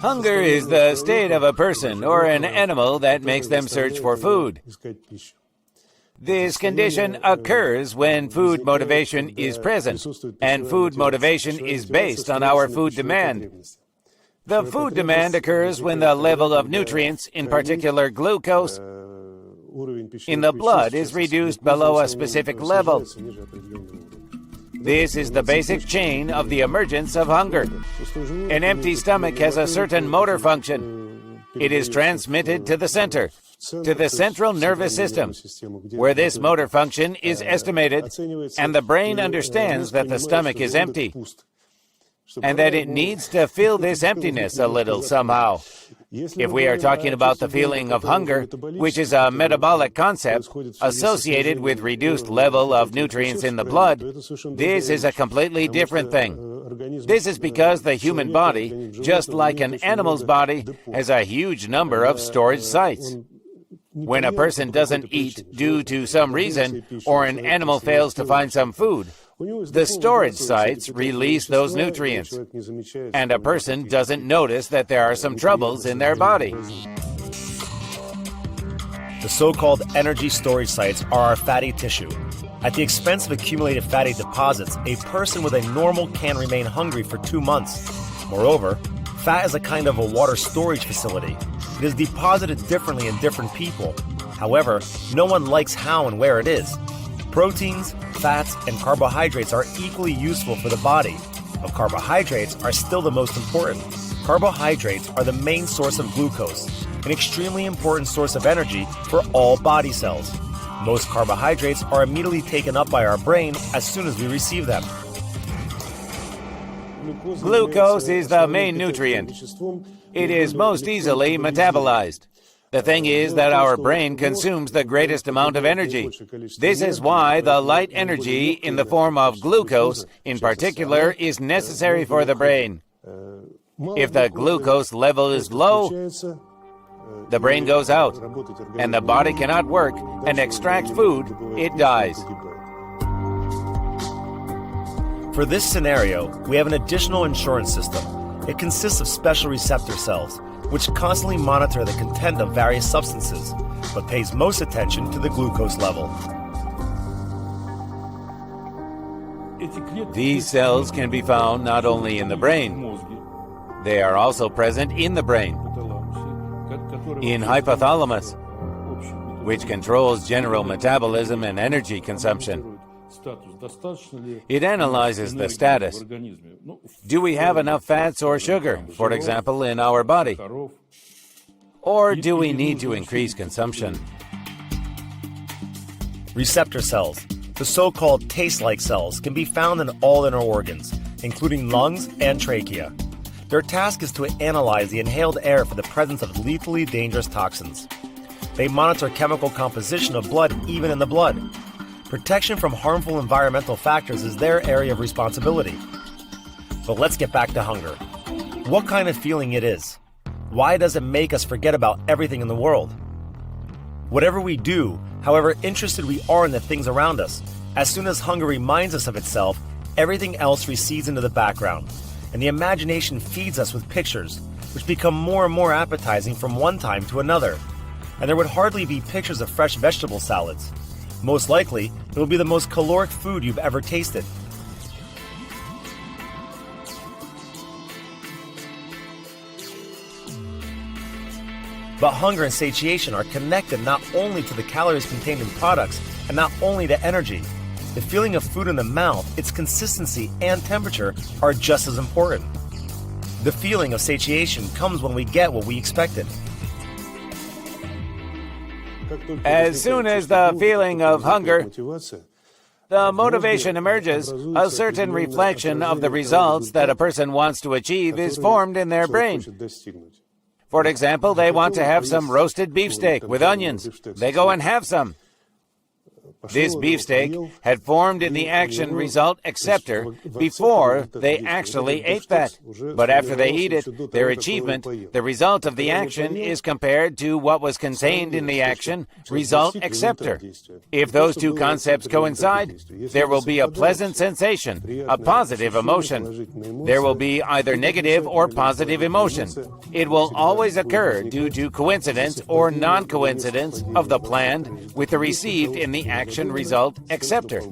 Hunger is the state of a person or an animal that makes them search for food. This condition occurs when food motivation is present, and food motivation is based on our food demand. The food demand occurs when the level of nutrients, in particular glucose, in the blood is reduced below a specific level. This is the basic chain of the emergence of hunger. An empty stomach has a certain motor function. It is transmitted to the center, to the central nervous system, where this motor function is estimated, and the brain understands that the stomach is empty, and that it needs to fill this emptiness a little somehow. If we are talking about the feeling of hunger, which is a metabolic concept associated with reduced level of nutrients in the blood, this is a completely different thing. This is because the human body, just like an animal's body, has a huge number of storage sites. When a person doesn't eat due to some reason, or an animal fails to find some food, the storage sites release those nutrients, and a person doesn't notice that there are some troubles in their body. The so-called energy storage sites are our fatty tissue. At the expense of accumulated fatty deposits, a person with a normal can remain hungry for 2 months. Moreover, fat is a kind of a water storage facility. It is deposited differently in different people. However, no one likes how and where it is. Proteins, fats, and carbohydrates are equally useful for the body, but carbohydrates are still the most important. Carbohydrates are the main source of glucose, an extremely important source of energy for all body cells. Most carbohydrates are immediately taken up by our brain as soon as we receive them. Glucose is the main nutrient. It is most easily metabolized. The thing is that our brain consumes the greatest amount of energy. This is why the light energy in the form of glucose, in particular, is necessary for the brain. If the glucose level is low, the brain goes out, and the body cannot work and extract food, it dies. For this scenario, we have an additional insurance system. It consists of special receptor cells, which constantly monitor the content of various substances, but pays most attention to the glucose level. These cells can be found not only in the brain, they are also present in the brain, in hypothalamus, which controls general metabolism and energy consumption. It analyzes the status. Do we have enough fats or sugar, for example, in our body? Or do we need to increase consumption? Receptor cells, the so-called taste-like cells, can be found in all inner organs, including lungs and trachea. Their task is to analyze the inhaled air for the presence of lethally dangerous toxins. They monitor chemical composition of blood even in the blood. Protection from harmful environmental factors is their area of responsibility. But let's get back to hunger. What kind of feeling it is? Why does it make us forget about everything in the world? Whatever we do, however interested we are in the things around us, as soon as hunger reminds us of itself, everything else recedes into the background, and the imagination feeds us with pictures, which become more and more appetizing from one time to another. And there would hardly be pictures of fresh vegetable salads. Most likely, it will be the most caloric food you've ever tasted. But hunger and satiation are connected not only to the calories contained in products and not only to energy. The feeling of food in the mouth, its consistency and temperature are just as important. The feeling of satiation comes when we get what we expected. As soon as the feeling of hunger, the motivation emerges, a certain reflection of the results that a person wants to achieve is formed in their brain. For example, they want to have some roasted beefsteak with onions. They go and have some. This beefsteak had formed in the action result acceptor before they actually ate that. But after they eat it, their achievement, the result of the action, is compared to what was contained in the action result acceptor. If those two concepts coincide, there will be a pleasant sensation, a positive emotion. There will be either negative or positive emotion. It will always occur due to coincidence or non-coincidence of the planned with the received in the action result acceptor.